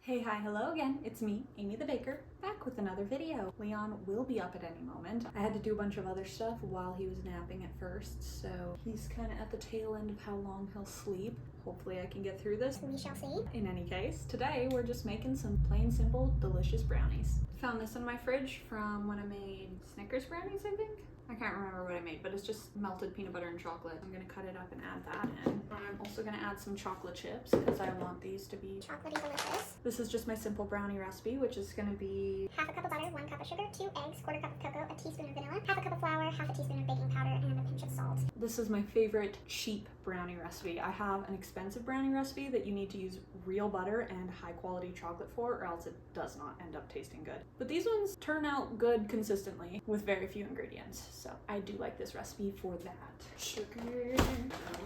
Hey, hi, hello again. It's me, Amy the Baker, back with another video. Leon will be up at any moment. I had to do a bunch of other stuff while he was napping at first, so he's kind of at the tail end of how long he'll sleep. Hopefully I can get through this. We shall see. In any case, today we're just making some plain simple, delicious brownies. Found this in my fridge from when I made Snickers brownies, I think. I can't remember what I made, but it's just melted peanut butter and chocolate. I'm gonna cut it up and add that in. I'm also gonna add some chocolate chips because I want these to be Chocolatey delicious. This is just my simple brownie recipe, which is gonna be Half a cup of butter, 1 cup of sugar, 2 eggs, quarter cup of cocoa, a teaspoon of vanilla, half a cup of flour, half a teaspoon of baking powder, and a pinch of salt. This is my favorite cheap brownie recipe. I have an expensive brownie recipe that you need to use real butter and high quality chocolate for, or else it does not end up tasting good. But these ones turn out good consistently with very few ingredients, so I do like this recipe for that. Sugar,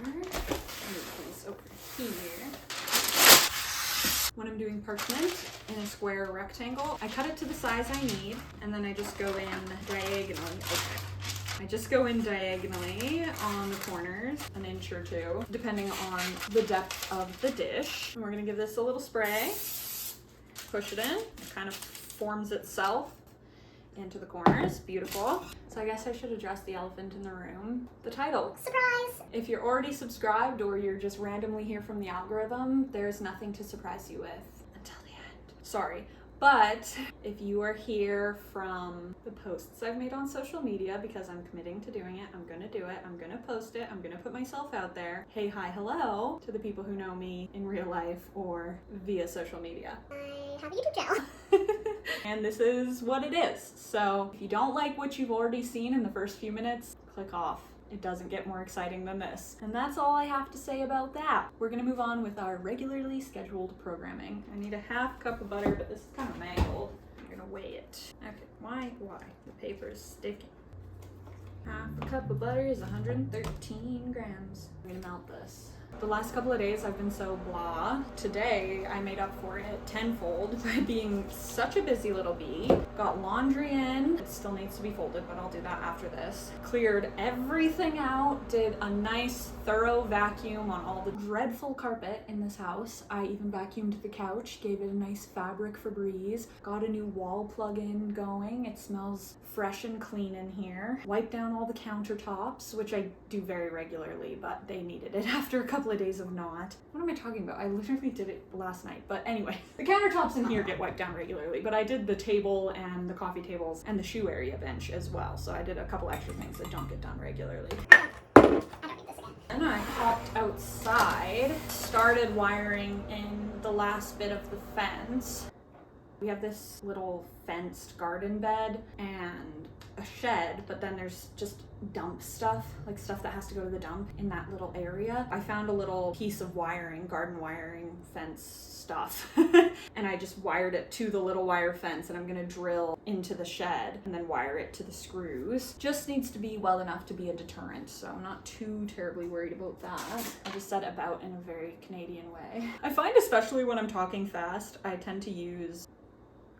move these over here. When I'm doing parchment in a square or rectangle, I cut it to the size I need, and then I just go in diagonally. Okay. I just go in diagonally on the corners, an inch or two, depending on the depth of the dish. And we're gonna give this a little spray. Push it in, it kind of forms itself into the corners. Beautiful. So I guess I should address the elephant in the room. The title. Surprise! If you're already subscribed or you're just randomly here from the algorithm, there's nothing to surprise you with until the end. Sorry. But if you are here from the posts I've made on social media, because I'm committing to doing it, I'm gonna do it, I'm gonna post it, I'm gonna put myself out there. Hey, hi, hello to the people who know me in real life or via social media. I have a YouTube channel. And this is what it is. So if you don't like what you've already seen in the first few minutes, click off. It doesn't get more exciting than this. And that's all I have to say about that. We're gonna move on with our regularly scheduled programming. I need a half cup of butter, but this is kind of mangled. I'm gonna weigh it. Okay, why? The paper's sticky. Half a cup of butter is 113 grams. I'm gonna melt this. The last couple of days I've been so blah. Today I made up for it tenfold by being such a busy little bee. Got laundry in. It still needs to be folded, but I'll do that after this. Cleared everything out. Did a nice thorough vacuum on all the dreadful carpet in this house. I even vacuumed the couch, gave it a nice fabric Febreze. Got a new wall plug-in going. It smells fresh and clean in here. Wiped down all the countertops, which I do very regularly, but they needed it after a couple of days of not. What am I talking about? I literally did it last night. But anyway, the countertops in here get wiped down regularly, but I did the table and the coffee tables and the shoe area bench as well. So I did a couple extra things that don't get done regularly. I don't need this again. And I hopped outside, started wiring in the last bit of the fence. We have this little fenced garden bed and a shed, but then there's just dump stuff, like stuff that has to go to the dump in that little area. I found a little piece of wiring, garden wiring, fence stuff, and I just wired it to the little wire fence, and I'm gonna drill into the shed and then wire it to the screws. Just needs to be well enough to be a deterrent, so I'm not too terribly worried about that. I just said about in a very Canadian way. I find especially when I'm talking fast, I tend to use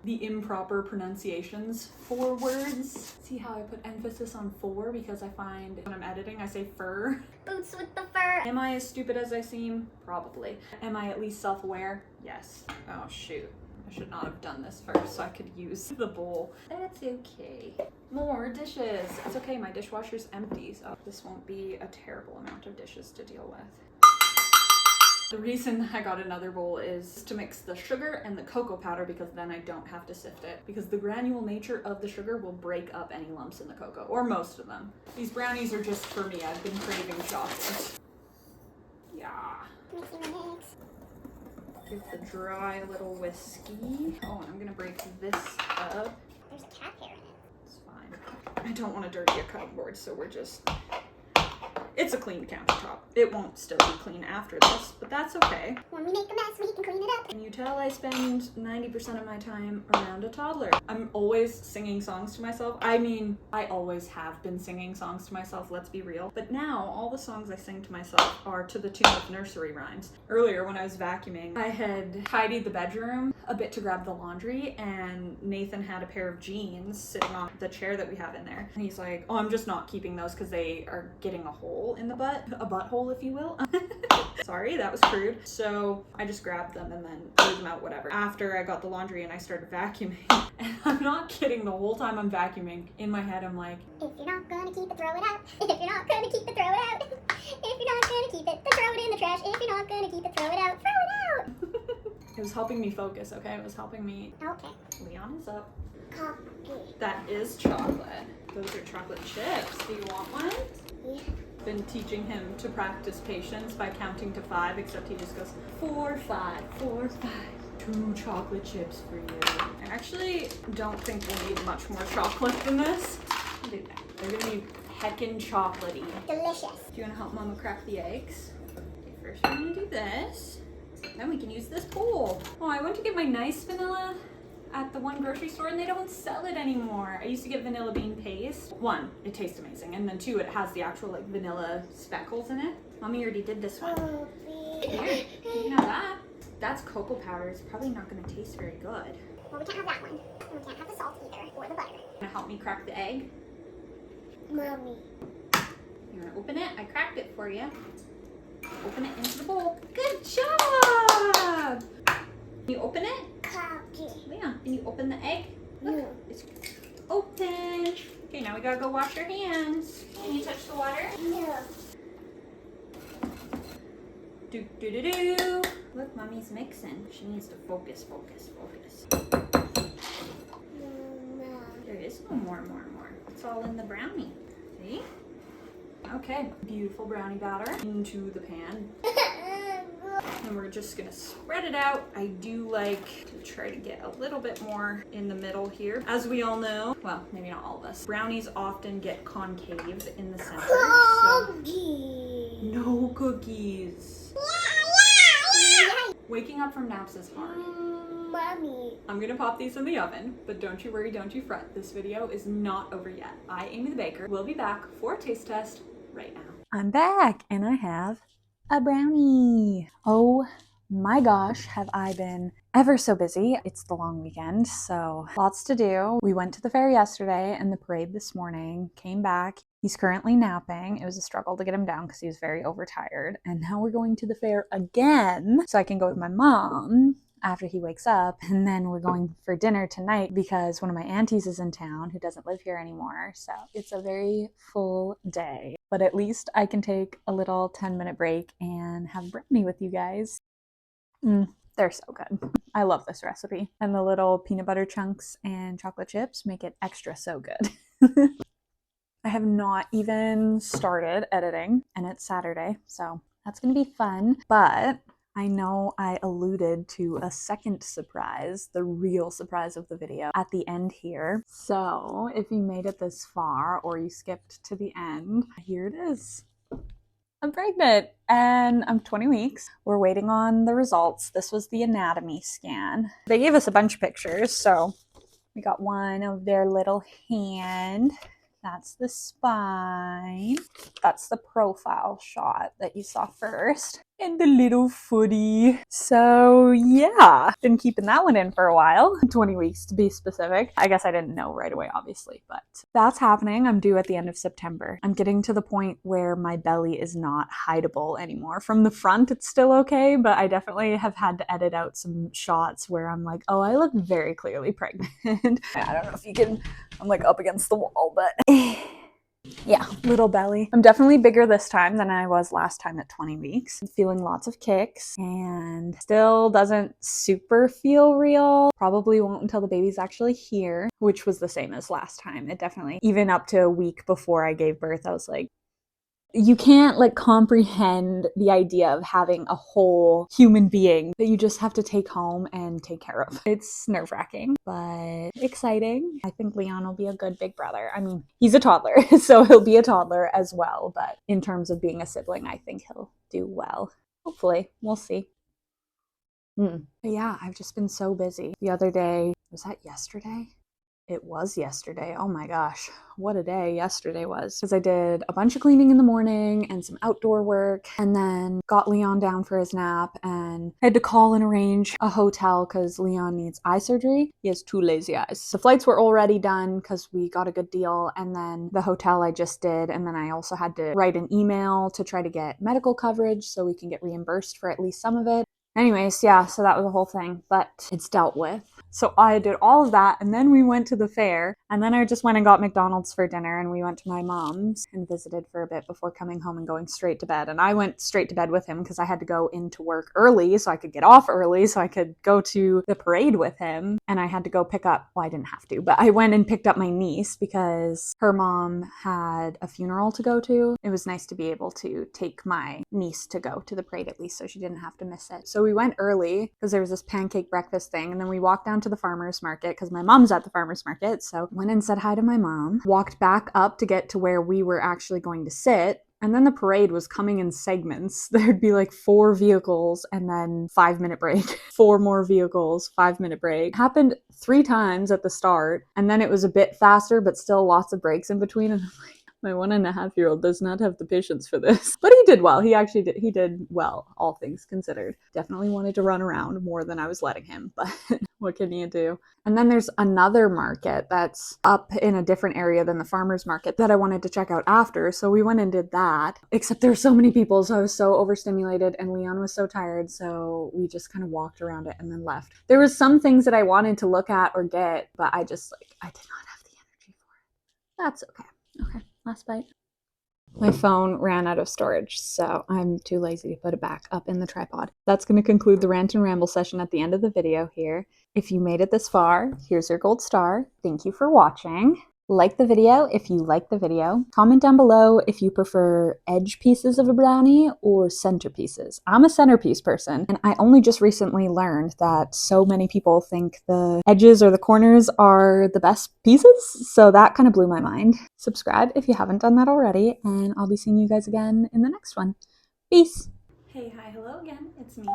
the improper pronunciations for words. See how I put emphasis on for, because I find when I'm editing I say fur. Boots with the fur. Am I as stupid as I seem? Probably. Am I at least self-aware? Yes. Oh shoot. I should not have done this first so I could use the bowl. That's okay. More dishes. It's okay, my dishwasher's empty, so this won't be a terrible amount of dishes to deal with. The reason I got another bowl is to mix the sugar and the cocoa powder, because then I don't have to sift it, because the granule nature of the sugar will break up any lumps in the cocoa, or most of them. These brownies are just for me. I've been craving chocolate. Yeah. Mixing my mix. Give the dry little whiskey. Oh, and I'm gonna break this up. There's a cat hair in it. It's fine. I don't want to dirty a cupboard, so we're just... It's a clean countertop. It won't still be clean after this, but that's okay. When we make a mess, we can clean it up. Can you tell I spend 90% of my time around a toddler? I'm always singing songs to myself. I mean, I always have been singing songs to myself, let's be real. But now, all the songs I sing to myself are to the tune of nursery rhymes. Earlier, when I was vacuuming, I had tidied the bedroom a bit to grab the laundry, and Nathan had a pair of jeans sitting on the chair that we have in there. And he's like, oh, I'm just not keeping those because they are getting a hole. hole in the butt, a butthole if you will. Sorry, that was crude. So I just grabbed them and then threw them out, whatever. After I got the laundry and I started vacuuming, and I'm not kidding, the whole time I'm vacuuming, in my head I'm like, if you're not gonna keep it, throw it out. If you're not gonna keep it, throw it out. If you're not gonna keep it, then throw it in the trash. If you're not gonna keep it, throw it out. Throw it out. it was helping me focus, okay? It was helping me. Okay. Leon is up. Cookie. That is chocolate. Those are chocolate chips. Do you want one? Yeah. Been teaching him to practice patience by counting to 5, except he just goes 4, 5, 4, 5. 2 chocolate chips for you. I actually don't think we'll need much more chocolate than this. They're gonna be heckin' chocolatey. Delicious. Do you wanna help Mama crack the eggs? Okay, first we're gonna do this. Then we can use this bowl. Oh, I went to get my nice vanilla at the one grocery store and they don't sell it anymore. I used to get vanilla bean paste. 1, it tastes amazing. And then 2, it has the actual like vanilla speckles in it. Mommy already did this one. Oh, Here, you can have that. That's cocoa powder. It's probably not gonna taste very good. well, we can't have that one. And we can't have the salt either, or the butter. Gonna help me crack the egg? Mommy. You wanna open it? I cracked it for you. Open it into the bowl. Good job! Can you open it? Cookie. Yeah. Can you open the egg? Look, No. it's open. Okay, now we gotta go wash your hands. Can you touch the water? No. Do do do do. Look, Mommy's mixing. She needs to focus, focus, focus. No. There is no more. It's all in the brownie. See? Okay, beautiful brownie batter into the pan. And we're just gonna spread it out. I do like to try to get a little bit more in the middle here. As we all know, well, maybe not all of us, brownies often get concave in the center. So Cookie. no cookies. Waking up from naps is hard. Mommy. I'm gonna pop these in the oven, but don't you worry, don't you fret. This video is not over yet. I, Amy the Baker, will be back for a taste test right now. I'm back and I have a brownie. Oh my gosh, have I been ever so busy. It's the long weekend, so lots to do. We went to the fair yesterday and the parade this morning, came back. He's currently napping. It was a struggle to get him down because he was very overtired. And now we're going to the fair again so I can go with my mom after he wakes up. And then we're going for dinner tonight because one of my aunties is in town who doesn't live here anymore. So it's a very full day. But at least I can take a little 10-minute break and have brownie with you guys. They're so good. I love this recipe. And the little peanut butter chunks and chocolate chips make it extra so good. I have not even started editing, and it's Saturday, so that's gonna be fun. But I know I alluded to a second surprise, the real surprise of the video, at the end here. So if you made it this far or you skipped to the end, here it is. I'm pregnant and I'm 20 weeks. We're waiting on the results. This was the anatomy scan. They gave us a bunch of pictures, so we got one of their little hand. That's the spine. That's the profile shot that you saw first. And the little footy. So yeah, been keeping that one in for a while. 20 weeks to be specific. I guess I didn't know right away, obviously, but that's happening. I'm due at the end of September. I'm getting to the point where my belly is not hideable anymore. From the front, it's still okay, but I definitely have had to edit out some shots where I'm like, oh, I look very clearly pregnant. I don't know if you can, I'm like up against the wall, but yeah, little belly. I'm definitely bigger this time than I was last time at 20 weeks. I'm feeling lots of kicks and still doesn't super feel real. Probably won't until the baby's actually here, which was the same as last time. It definitely, even up to a week before I gave birth, I was like, you can't like comprehend the idea of having a whole human being that you just have to take home and take care of. It's nerve-wracking, but exciting. I think Leon will be a good big brother. I mean, he's a toddler, so he'll be a toddler as well. But in terms of being a sibling, I think he'll do well. Hopefully, we'll see. But yeah, I've just been so busy. The other day, was that yesterday? it was yesterday. Oh my gosh, what a day yesterday was. Because I did a bunch of cleaning in the morning and some outdoor work, and then got Leon down for his nap, and I had to call and arrange a hotel because Leon needs eye surgery. He has 2 lazy eyes. The flights were already done because we got a good deal, and then the hotel I just did, and then I also had to write an email to try to get medical coverage so we can get reimbursed for at least some of it. Anyways, yeah, so that was a whole thing, but it's dealt with. So I did all of that, and then we went to the fair, and then I just went and got McDonald's for dinner, and we went to my mom's and visited for a bit before coming home and going straight to bed. And I went straight to bed with him because I had to go into work early so I could get off early so I could go to the parade with him. And I had to go pick up, well, I didn't have to, but I went and picked up my niece because her mom had a funeral to go to. It was nice to be able to take my niece to go to the parade at least so she didn't have to miss it. So we went early because there was this pancake breakfast thing, and then we walked down to the farmer's market because my mom's at the farmer's market. So went and said hi to my mom, walked back up to get to where we were actually going to sit. And then the parade was coming in segments. There'd be like 4 vehicles and then 5-minute break. 4 more vehicles, 5-minute break. Happened 3 times at the start. And then it was a bit faster, but still lots of breaks in between. And I'm like, my 1.5-year-old does not have the patience for this. But he did well. He did well, all things considered. Definitely wanted to run around more than I was letting him, but what can you do? And then there's another market that's up in a different area than the farmer's market that I wanted to check out after. So we went and did that, except there were so many people. So I was so overstimulated and Leon was so tired. So we just kind of walked around it and then left. There was some things that I wanted to look at or get, but I did not have the energy for it. That's okay. Okay, last bite. My phone ran out of storage, so I'm too lazy to put it back up in the tripod. That's going to conclude the rant and ramble session at the end of the video here. If you made it this far, here's your gold star. Thank you for watching. Like the video if you like the video. Comment down below if you prefer edge pieces of a brownie or centerpieces. I'm a centerpiece person, and I only just recently learned that so many people think the edges or the corners are the best pieces, so that kind of blew my mind. Subscribe if you haven't done that already, and I'll be seeing you guys again in the next one. Peace! Hey, hi, hello again, it's me.